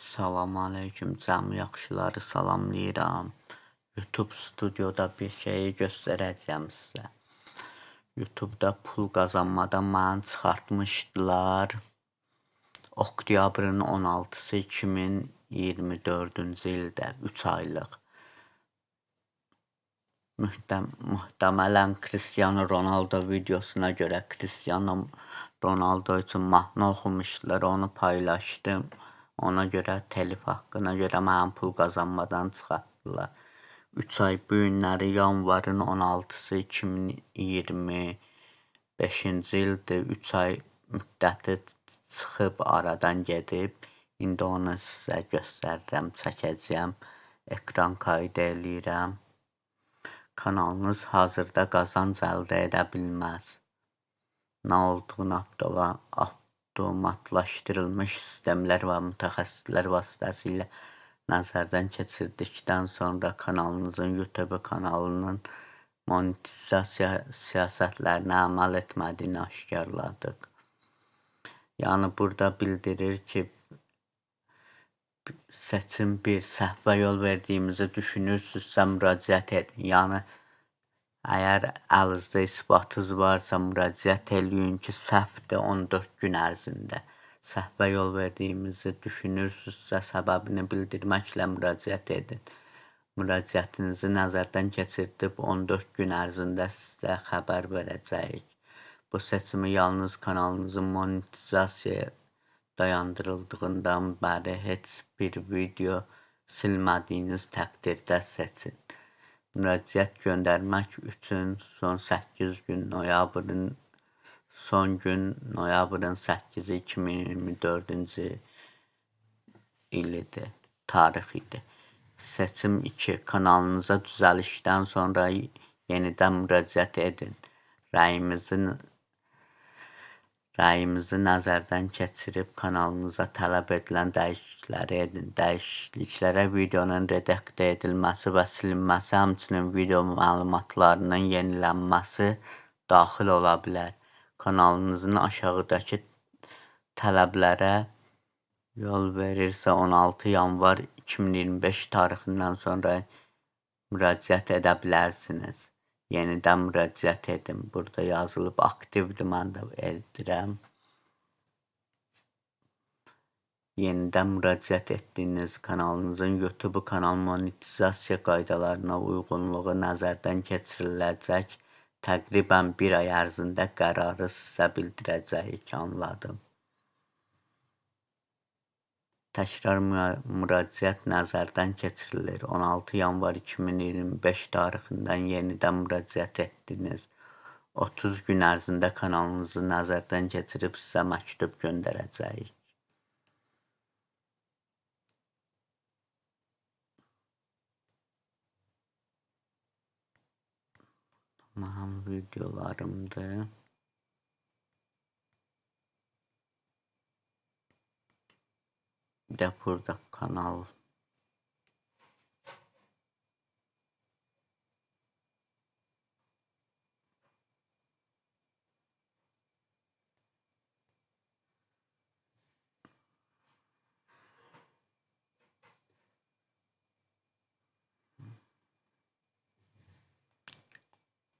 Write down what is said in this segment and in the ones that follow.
Salam aleyküm, cəmi yaxşıları salamlayıram. YouTube studioda bir şeyi göstərəcəm sizə. YouTube'da pul qazanmadan mənə çıxartmışdılar. Oktyabrın 16-sı 2024-cü ildə 3 aylıq. Muhtemelen Cristiano Ronaldo videosuna görə Cristiano Ronaldo üçün mahnı oxumuşdular, onu paylaşdım. Ona görə telif haqqına görə mənim pul qazanmadan çıxartdılar. 3 ay bu günləri yanvarın 16-sı 2025-ci ildir. 3 ay müddəti çıxıb aradan gedib. İndi onu sizə göstərirəm, çəkəcəyəm. Ekran kaydı eləyirəm. Kanalınız hazırda qazanc əldə edə bilməz. Nə olduğunu avtomatlaşdırılmış sistemlər və mütəxəssislər vasitəsilə nəzərdən keçirdikdən sonra kanalınızın YouTube kanalının monetizasiya siyasətlərinə əməl etmədiyini aşkarladıq. Yəni burada bildirir ki, seçim 1. Səhvə yol verdiyimizi düşünürsünüzsə müraciət edin. Yəni əgər əlinizdə isbatınız varsa müraciət eləyin ki, səhvdir 14 gün ərzində. Səhvə yol verdiyimizi düşünürsünüzsə səbəbini bildirməklə müraciət edin. Müraciətinizi nəzərdən keçirdib 14 gün ərzində sizə xəbər verəcəyik. Bu seçimi yalnız kanalınızın monetizasiya dayandırıldığından bəri heç bir video silmədiyiniz təqdirdə seçin. Müraciət göndərmək üçün son 8 gün noyabrın 8-i 2024-cü ilidir, tarix idi. Seçim 2. Kanalınıza düzəlişdən sonra yenidən müraciət edin. Rəyimizi nəzərdən keçirib kanalınıza tələb edilən dəyişiklikləri edin. Dəyişikliklərə videonun redaktə edilməsi və silinməsi, həmçinin video məlumatlarının yenilənməsi daxil ola bilər. Kanalınızın aşağıdakı tələblərə yol verirsə 16 yanvar 2025 tarixindən sonra müraciət edə bilərsiniz. Yenidən müraciət edin. Burada yazılıb aktivdir, mən də edirəm. Yenidən müraciət etdiyiniz kanalınızın YouTube kanal monetizasiya qaydalarına uyğunluğu nəzərdən keçiriləcək. Təqribən 1 ay ərzində qərarı sizə bildirəcəyik, anladım. Təkrar müraciət nəzərdən keçirilir. 16 yanvar 2025 tarixindən yenidən müraciət etdiniz. 30 gün ərzində kanalınızı nəzərdən keçirib sizə məktub göndərəcəyik. Mənim videolarımdır. Bir də burada kanal.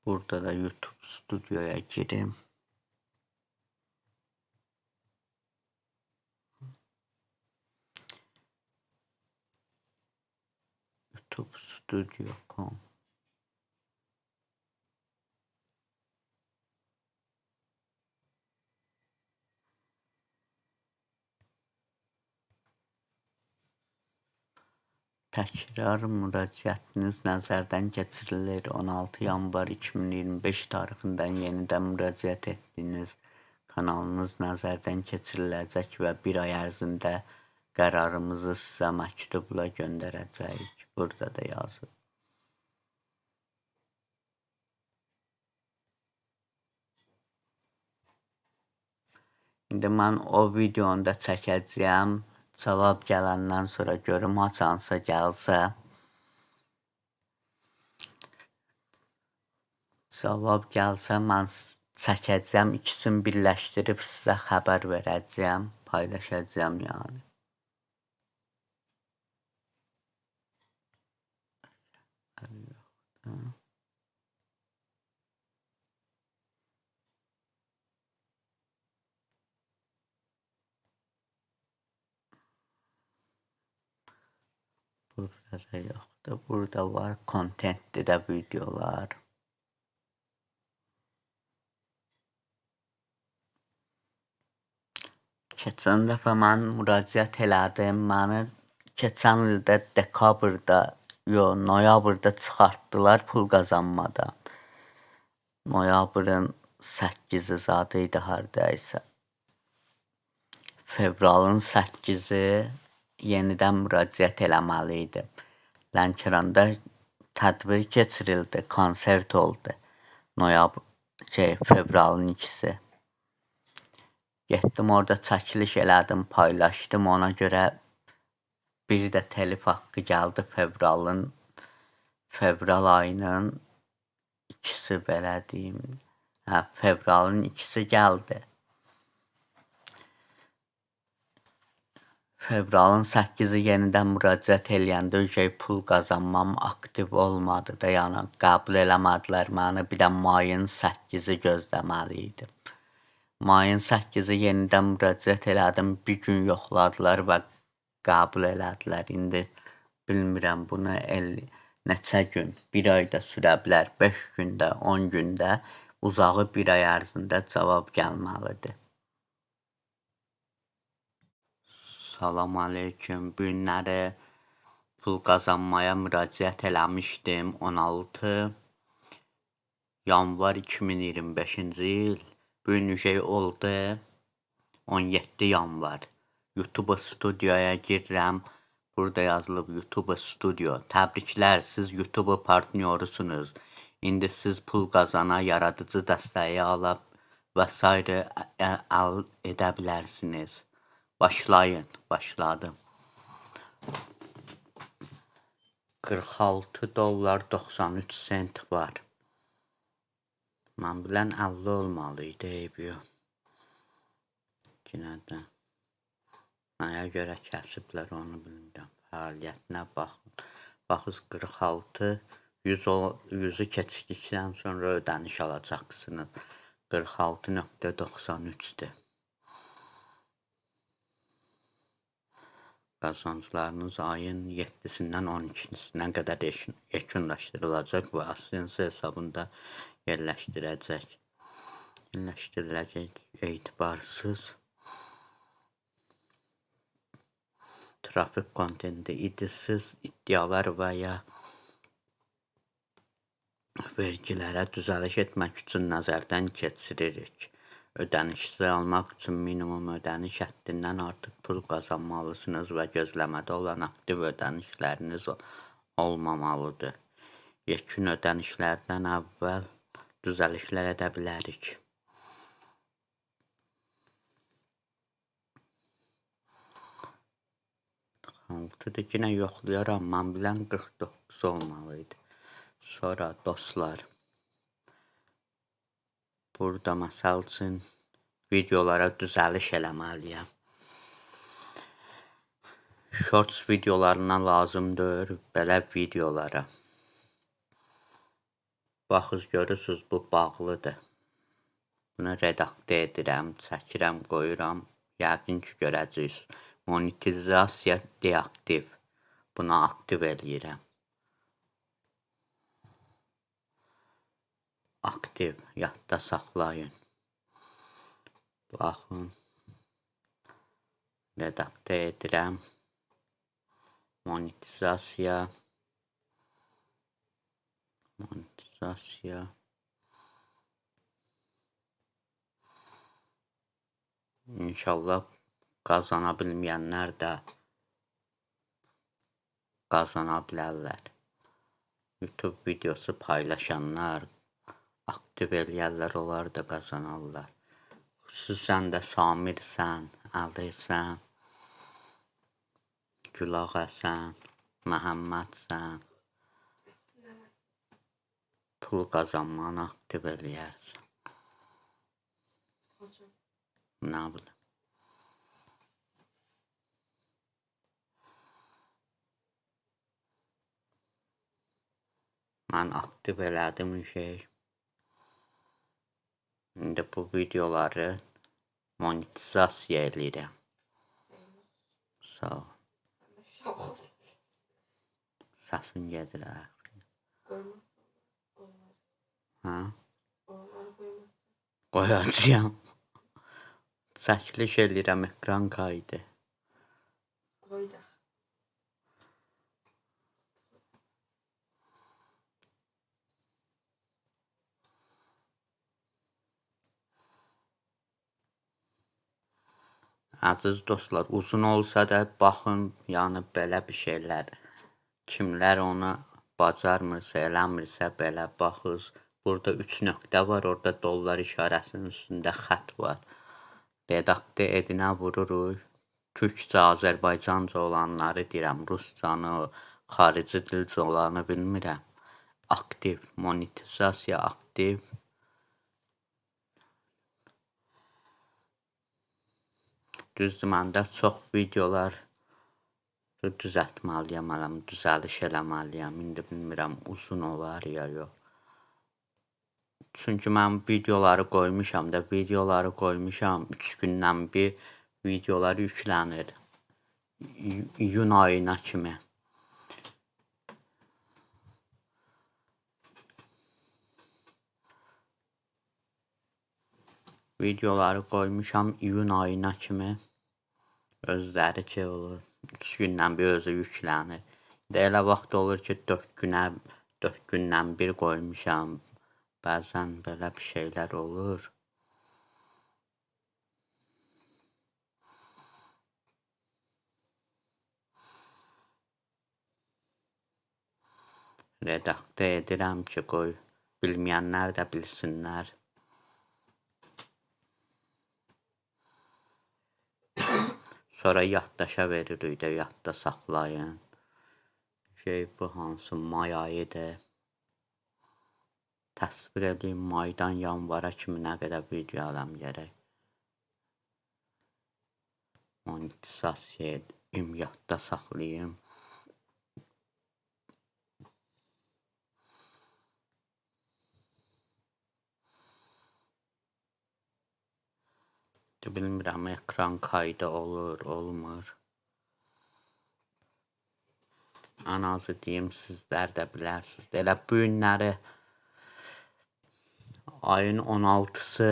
Burada da YouTube studioya girim. YouTube Studio.com. Təkrar müraciətiniz nəzərdən keçirilir. 16 yanvar 2025 tarixindən yenidən müraciət etdiyiniz kanalınız nəzərdən keçiriləcək və 1 ay ərzində qərarımızı sizə məktubla göndərəcəyik. Burada da yazıb. İndi mən o videonu da çəkəcəyəm. Cavab gələndən sonra görüm haçansa gəlsə. Cavab gəlsə mən çəkəcəm, ikisini birləşdirib sizə xəbər verəcəyəm, paylaşacağım yəni. Burada da yoxdur. Burada var kontentli də videolar. Keçən dəfə mən müraciət elədim. Məni keçən ildə dekabrda, noyabrda çıxartdılar pul qazanmadan. Noyabrın 8-i zadı idi hardaysa. Fevralın 8-i yenidən müraciət eləməli idim. Lənkəranda tədbir keçirildi, konsert oldu. Fevralın 2-si. Getdim orada çəkiliş elədim, paylaşdım. Ona görə bir də telif haqqı gəldi fevral ayının 2-si belə deyim. Fevralın 2-si gəldi. Fevralın 8-i yenidən müraciət eləyəndə pul qazanmam aktiv olmadı da, yəni qəbul eləmədilər məni. Bir də mayın 8-i gözləməli idim. Mayın 8-i yenidən müraciət elədim. Bir gün yoxladılar və qəbul elədilər. İndi bilmirəm bunu neçə gün, bir ayda sürə bilər, 5 gündə, 10 gündə, uzağı bir ay ərzində cavab gəlməlidir. Salam aleyküm. Bu günləri pul qazanmaya müraciət eləmişdim. 16 yanvar 2025-ci il. Bu gün oldu 17 yanvar. YouTube studiyaya girirəm. Burada yazılıb YouTube studio. Təbriklər, siz YouTube partnyorusunuz. İndi siz pul qazana, yaradıcı dəstəyi ala və s. əldə edə bilərsiniz. Başlayın. Başladım. $46.93 var. Mən bilən 50 olmalıydı, eybi yox. Yenə də nəyə görə kəsiblər onu bilmirəm. Fəaliyyətinə baxın. Baxız 46, 100'ü keçdikdən sonra ödəniş alacaqsınız. 46.93'dür. Qazanclarınız ayın 7-sindən 12-sinə qədər yekunlaşdırılacaq və AdSense hesabında yerləşdiriləcək. Etibarsız trafik kontenti, idisiz iddialar və ya vergilərə düzəliş etmək üçün nəzərdən keçiririk. Ödənişsiz almaq üçün minimum ödəniş həddindən artıq pul qazanmalısınız və gözləmədə olan aktiv ödənişləriniz olmamalıdır. Yekun ödənişlərdən əvvəl düzəlişlər edə bilərik. Altıdır, yine yoxlayaram. Mən bilən 49 olmalıydı. Sonra dostlar, burada məsəl üçün videolara düzəliş eləməliyəm. Shorts videolarına lazımdır belə videolara. Baxız, görürsünüz, bu bağlıdır. Bunu redaktə edirəm, çəkirəm, qoyuram. Yəqin ki, görəcəksiniz. Monetizasiya deaktiv. Bunu aktiv eləyirəm. Aktiv, yadda saxlayın. Baxın. Redaktə edirəm. Monetizasiya. İnşallah qazana bilməyənlər də qazana bilərlər. YouTube videosu paylaşanlar, aktiv eləyərlər, onlar da qazanarlar. Xüsusən də Samirsən, Əlisən, Gülağəsən, Məhəmmədsən, pul qazanmanı aktiv eləyərsən. Nə bilim. Mən aktiv elədim İndi bu videoları monetizasiya eləyirəm. Sağ ol. Səsin gedir hə. Hə? Qoyacağam. Çəkiliş eləyirəm, ekran kaydı. Əziz dostlar, uzun olsa da baxın, yəni belə bir şeylər. Kimlər onu bacarmırsa, eləmirsə belə baxız. Burada 3 nöqtə var, orada dollar işarəsinin üstündə xətt var. Redaktə edinə vururuq. Türkcə, Azərbaycanca olanları deyirəm, Ruscanı, xarici dilcə olanı bilmirəm. Aktiv, monetizasiya aktiv. Düzdür, məndə çox videolar düzəltməliyəm, düzəliş eləməliyəm. İndi bilmirəm, uzun olar ya yox. Çünki mən videoları qoymuşam 3 gündən bir videolar yüklənir. İyun ayına kimi. Videoları qoymuşam iyun ayına kimi. Özləri ki olur. 3 gündən bir özü yüklənir. Elə vaxt olur ki 4 gündən bir qoymuşam. Bəzən belə bir şeylər olur. Redaktə edirəm ki, qoy bilməyənlər də bilsinlər. Sonra yaddaşa veririk də, yadda saxlayın. Bu hansı may ayıdır. Təsvir edeyim, maydan yanvara kimi nə qədər video aləm gərək. Monetizasiya edeyim, yadda saxlayayım. Bilmirəm, ekran kaydı olur, olmur. Ən azı deyim, sizlər də bilərsiniz. Elə bu günləri ayın 16-sı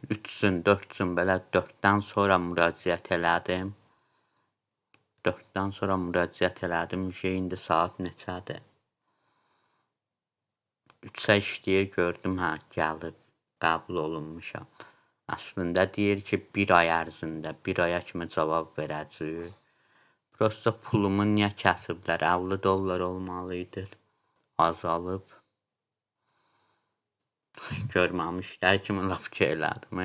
3-sün, 4-sün belə 4-dən sonra müraciət elədim. 4-dən sonra müraciət elədim. İndi saat neçədir? 3-ə işləyir, gördüm, hə, gəlib, qəbul olunmuşam. Əslində deyir ki, 1 ay ərzində, 1 aya kimi cavab verəcəyik. Prosta pulumu niyə kəsiblər? $50 olmalı idi. Azalıb. Görməmişlər kimi laf ki elədim.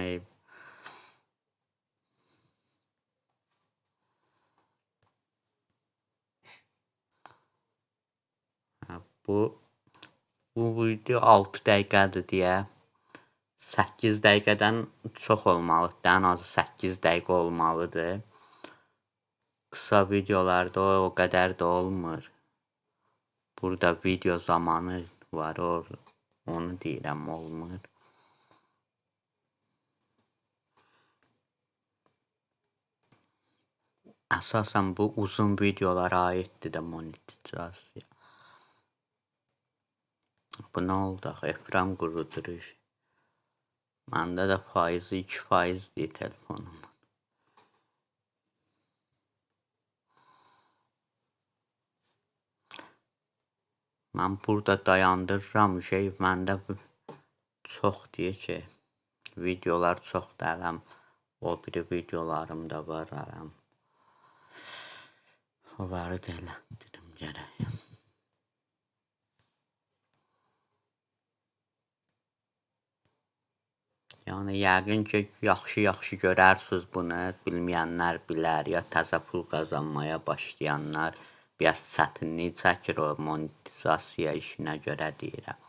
Bu video 6 dəqiqədir deyə 8 dəqiqədən çox olmalıdır. Ən azı 8 dəqiqə olmalıdır. Qısa videolarda o qədər də olmur. Burada video zamanı var, onu deyirəm, olmur. Əsasən bu uzun videolara aiddir də monetizasiya. Bu nə oldu? Ekran qurudur. Məndə də faizi 2% deyir telefonum. Mən burada dayandırıram. Məndə çox deyir ki, videolar çoxdur ələm. O biri videolarım da var ələm. Onları da elətdirim gərək. Yəni, yəqin ki, yaxşı görərsiniz bunu, bilməyənlər bilər, ya təzə pul qazanmaya başlayanlar biraz çətinlik çəkir o monetizasiya işinə görə deyirəm.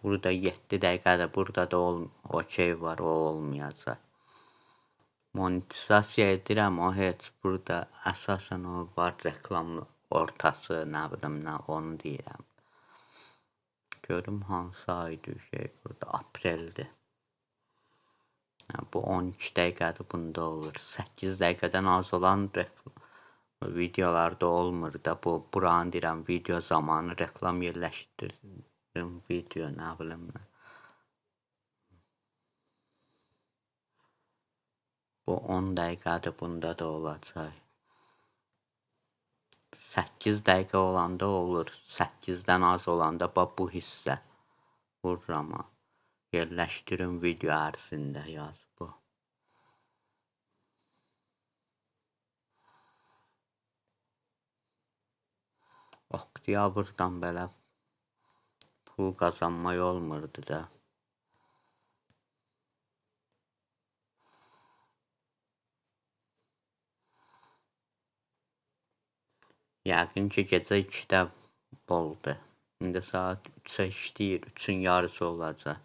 Burada 7 dəqiqədir, burada da okey var, o olmayacaq. Monetizasiya edirəm, o heç burada əsasən o var reklam ortası, nə bilim nə onu deyirəm. Görüm hansı aydır şey burada apreldir. Bu 12 dəqiqədir bunda olur. 8 dəqiqədən az olan videolarda olmur da bu buranı deyirəm video zamanı reklam yerləşdirdim video nə bilim nə. Bu 10 dəqiqədir bunda da olacaq. 8 dəqiqə olanda olur. 8-dən az olanda bu hissə vururam. Yerləşdirin video ərzində yaz bu. Oktyabrdan belə pul qazanmaq olmurdu da. Yəqin ki gecə 2-də oldu. İndi saat 3-ə işləyir, 3-ün yarısı olacaq.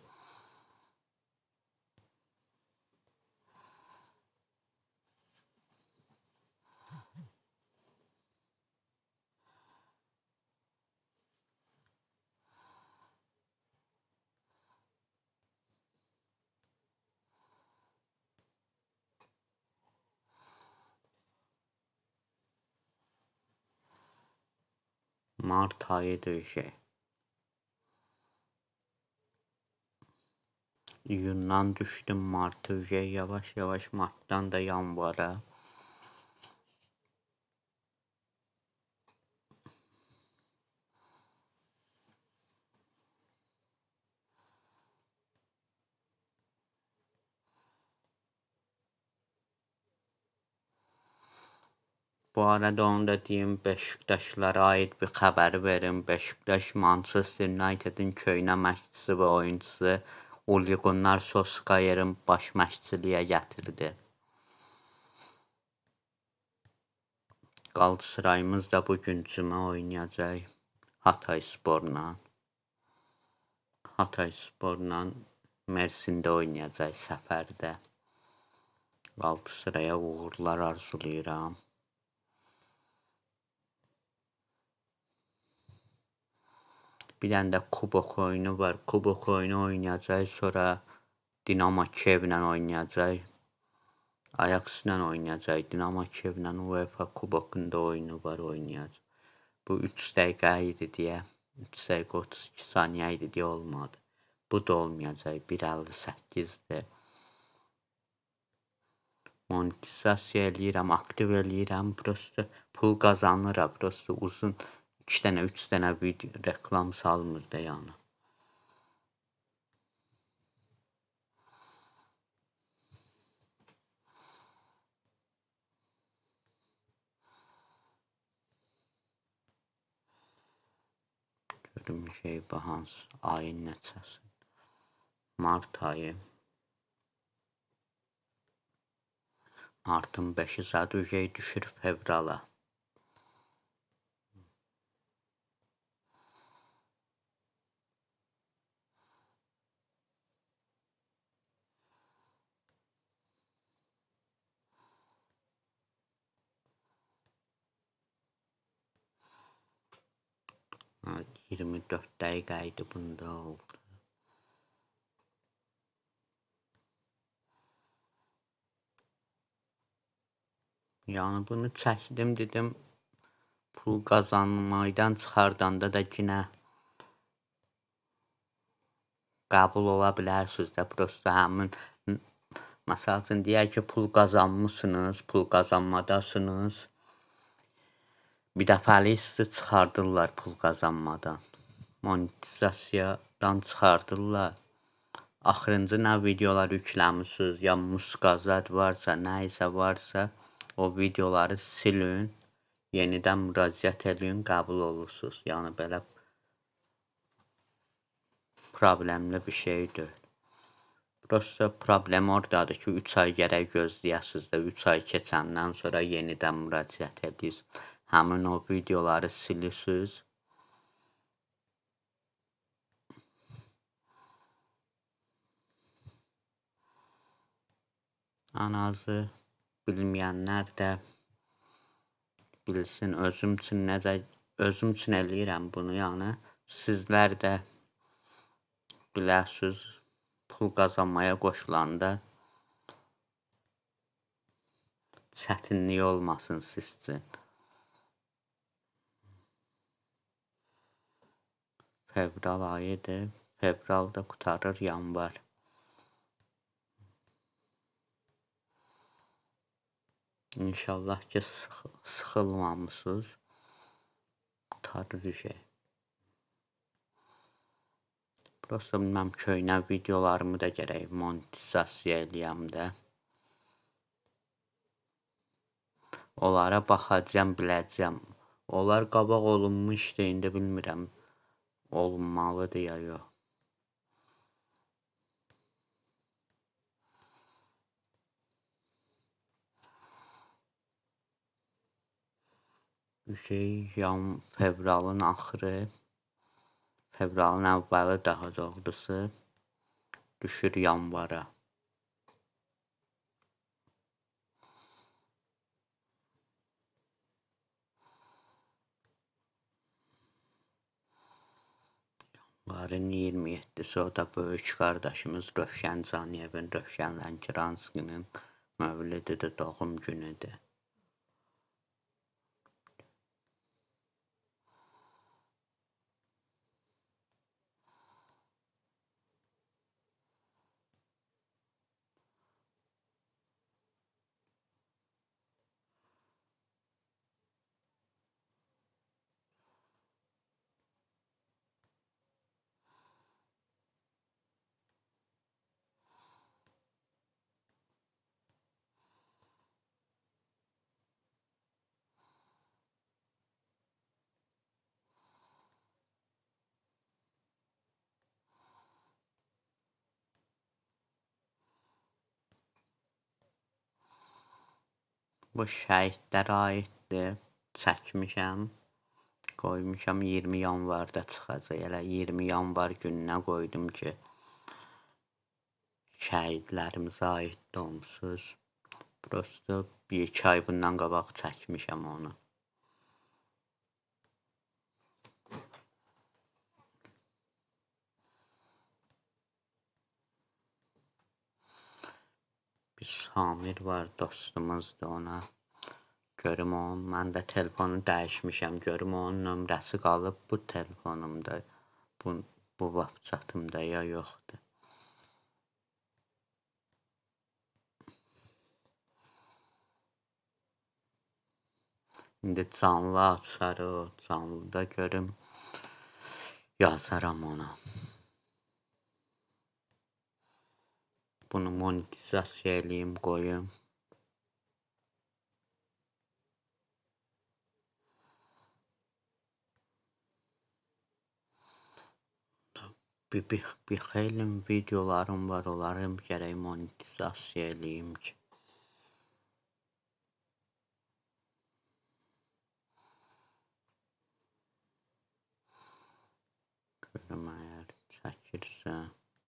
Mart ayıdır şey. İyundan düşdüm Mart'a şey yavaş yavaş Mart'dan da yanvara. Bu arada onu da deyim, Beşiktaşlara aid bir xəbəri verim. Beşiktaş Manchester United'in köhnə məşqçisi və oyuncusu Ole Gunnar Solskjaer'in baş məşqçiliyə gətirdi. Qalatasaray da bu gün cümə oynayacaq Hataysporla. Hataysporla Mersində oynayacaq səfərdə. Qalatasaraya uğurlar arzulayıram. Bir dənə də kubok oyunu var. Kubok oyunu oynayacaq, sonra Dinamo Kievlə oynayacaq. Ajax-la oynayacaq. Dinamo Kievlə UEFA kubokunda oyunu var, oynayacaq. Bu 3 dəqiqə idi deyə, 3 dəqiqə 32 saniyə idi deyə olmadı. Bu da olmayacaq. 1.58-dir. Monetizasiya eləyirəm, aktiv eləyirəm. Prosta pul qazanıram. Prosta uzun 2 dənə, 3 dənə video reklam salmır da yəni. Görüm şey bu hansı ayın neçəsi. Mart ayı. Martın 5-i zaten şey düşür fevrala. Evet, 24 dəqiqə idi bunda oldu. Yəni bunu çəkdim, dedim pul qazanmaydan çıxardanda da yine qəbul ola bilərsiniz də. Prosta həmin məsəl üçün deyək ki pul qazanmışsınız, pul qazanmadasınız. Bir dəfəlik sizi çıxardırlar pul qazanmadan. Monetizasiyadan çıxardırlar. Axırıncı nə videolar yükləmişsiniz, ya muskazat varsa, nə isə varsa, o videoları silin, yenidən müraciət edin, qəbul olursunuz. Yəni belə problemli bir şeydir. Prosta problem oradadır ki, 3 ay gərək gözləyəsiniz də, 3 ay keçəndən sonra yenidən müraciət edirsiniz. Həmin o videoları silirsiniz. Ən azı bilməyənlər də bilsin, özüm üçün eləyirəm bunu, yəni sizlər də biləsiniz, pul qazanmaya qoşulanda çətinlik olmasın siz üçün. Fevral ayıdır, fevralda qutarır yanvar. İnşallah ki sıxılmamısınız, qutarır şey. Prosta bilməm, köynə videolarımı da gərək monetizasiya eləyəm də. Onlara baxacam, biləcəm. Onlar qabaq olunmuşdu, indi bilmirəm, olunmalıdır ya yox. Fevralın axırı, fevralın əvvəli daha doğrusu düşür yanvara. Yanvarın 27-si o da böyük qardaşımız Rövşən Caniyevin, Rövşən Lənkəranskinin mövlididir, doğum günüdür. Bu şəhidlərə aiddir, çəkmişəm, qoymuşam 20 yanvarda çıxacaq, elə 20 yanvar gününə qoydum ki, şəhidlərimizə aid olmuşuz. Prosta 1-2 ay bundan qabaq çəkmişəm onu. Bir Samir var, dostumuzdur, ona görüm onun, mən də telefonu dəyişmişəm, görüm onun nömrəsi qalıb bu telefonumda, bu WhatsApp-ımda ya yoxdur. İndi canlı açar o, canlıda görüm, yazaram ona. Bunu monetizasiya eləyim, qoyum. Bir xeyli videolarım var, onları gərək monetizasiya eləyim ki. Görüm əgər çəkirsə.